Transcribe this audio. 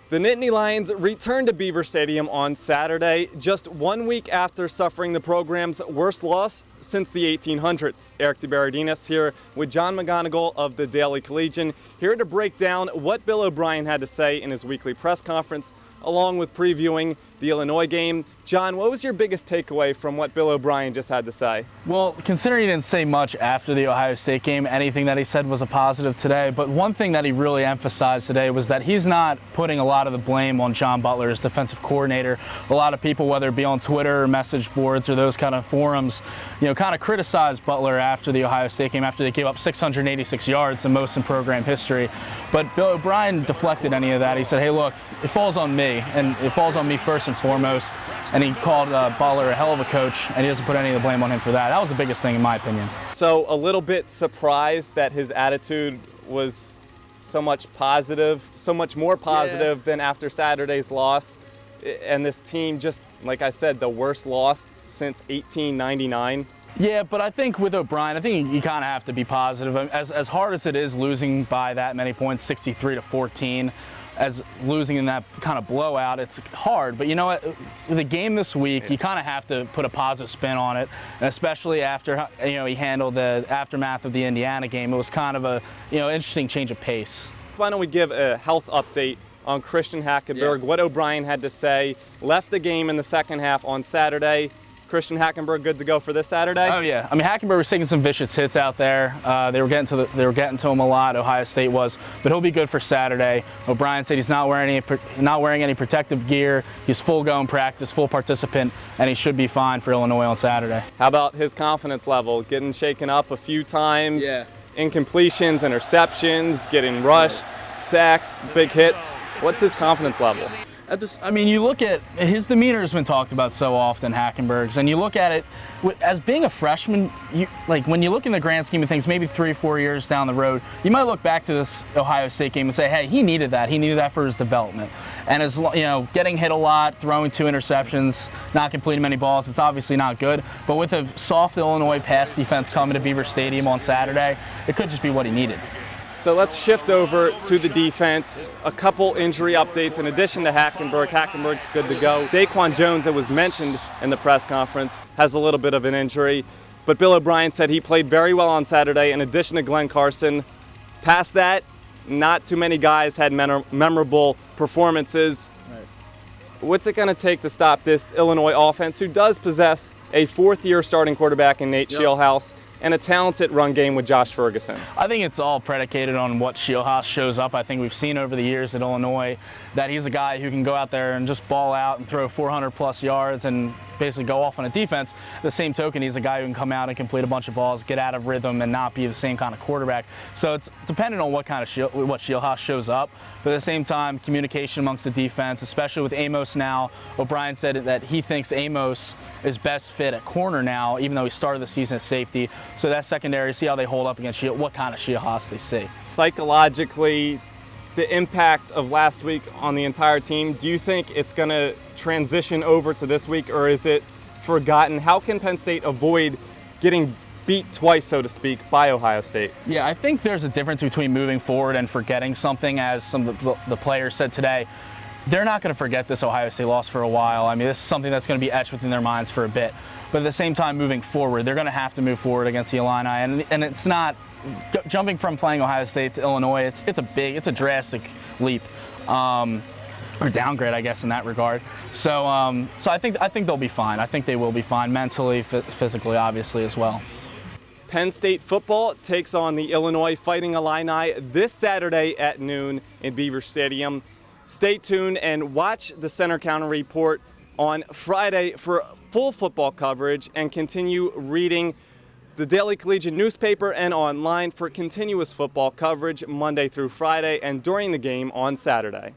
The Nittany Lions returned to Beaver Stadium on Saturday, just 1 week after suffering the program's worst loss since the 1800s. Eric DeBerardinis here with John McGonigal of the Daily Collegian, here to break down what Bill O'Brien had to say in his weekly press conference, along with previewing the Illinois game. John, what was your biggest takeaway from what Bill O'Brien just had to say? Well, considering he didn't say much after the Ohio State game, anything that he said was a positive today. But one thing that he really emphasized today was that he's not putting a lot of the blame on John Butler as defensive coordinator. A lot of people, whether it be on Twitter or message boards or those kind of forums, kind of criticized Butler after the Ohio State game, after they gave up 686 yards, the most in program history. But Bill O'Brien deflected any of that. He said, hey, look, it falls on me, and it falls on me first and foremost. And he called Butler a hell of a coach, and he doesn't put any of the blame on him for that. That was the biggest thing, in my opinion. So a little bit surprised that his attitude was so much more positive than after Saturday's loss. And this team, just like I said, the worst loss since 1899. Yeah, but I think with O'Brien, I think you kind of have to be positive. As hard as it is losing by that many points, 63-14, as losing in that kind of blowout, it's hard. But you know what? The game this week, you kind of have to put a positive spin on it, especially after he handled the aftermath of the Indiana game. It was kind of a interesting change of pace. Why don't we give a health update on Christian Hackenberg, what O'Brien had to say. Left the game in the second half on Saturday. Christian Hackenberg good to go for this Saturday? Oh yeah, I mean Hackenberg was taking some vicious hits out there. They were getting to him a lot. Ohio State was, but he'll be good for Saturday. O'Brien said he's not wearing any protective gear. He's full go in practice, full participant, and he should be fine for Illinois on Saturday. How about his confidence level? Getting shaken up a few times. Yeah. Incompletions, interceptions, getting rushed, sacks, big hits. What's his confidence level? I mean, you look at his demeanor has been talked about so often, Hackenberg's, and you look at it as being a freshman. When you look in the grand scheme of things, maybe 3 or 4 years down the road, you might look back to this Ohio State game and say, "Hey, he needed that. He needed that for his development." And as getting hit a lot, throwing 2 interceptions, not completing many balls, it's obviously not good. But with a soft Illinois pass defense coming to Beaver Stadium on Saturday, it could just be what he needed. So let's shift over to the defense. A couple injury updates in addition to Hackenberg. Hackenberg's good to go. Daquan Jones, that was mentioned in the press conference, has a little bit of an injury. But Bill O'Brien said he played very well on Saturday in addition to Glenn Carson. Past that, not too many guys had memorable performances. Right. What's it going to take to stop this Illinois offense, who does possess a 4th-year starting quarterback in Nate Scheelhaase, and a talented run game with Josh Ferguson? I think it's all predicated on what Scheelhaase shows up. I think we've seen over the years at Illinois that he's a guy who can go out there and just ball out and throw 400-plus yards and basically go off on a defense. The same token, he's a guy who can come out and complete a bunch of balls, get out of rhythm, and not be the same kind of quarterback. So it's dependent on what Scheelhaase shows up. But at the same time, communication amongst the defense, especially with Amos now. O'Brien said that he thinks Amos is best fit at corner now, even though he started the season at safety. So that secondary, see how they hold up against what kind of Scheelhaase they see. Psychologically, the impact of last week on the entire team, do you think it's going to transition over to this week, or is it forgotten? How can Penn State avoid getting beat twice, so to speak, by Ohio State? Yeah, I think there's a difference between moving forward and forgetting something, as some of the players said today. They're not going to forget this Ohio State loss for a while. I mean, this is something that's going to be etched within their minds for a bit. But at the same time, moving forward, they're going to have to move forward against the Illini. And it's not jumping from playing Ohio State to Illinois. It's a drastic leap, or downgrade, I guess, in that regard. So I think they'll be fine. I think they will be fine mentally, physically, obviously, as well. Penn State football takes on the Illinois Fighting Illini this Saturday at noon in Beaver Stadium. Stay tuned and watch the Center Counter Report on Friday for full football coverage, and continue reading the Daily Collegian newspaper and online for continuous football coverage Monday through Friday and during the game on Saturday.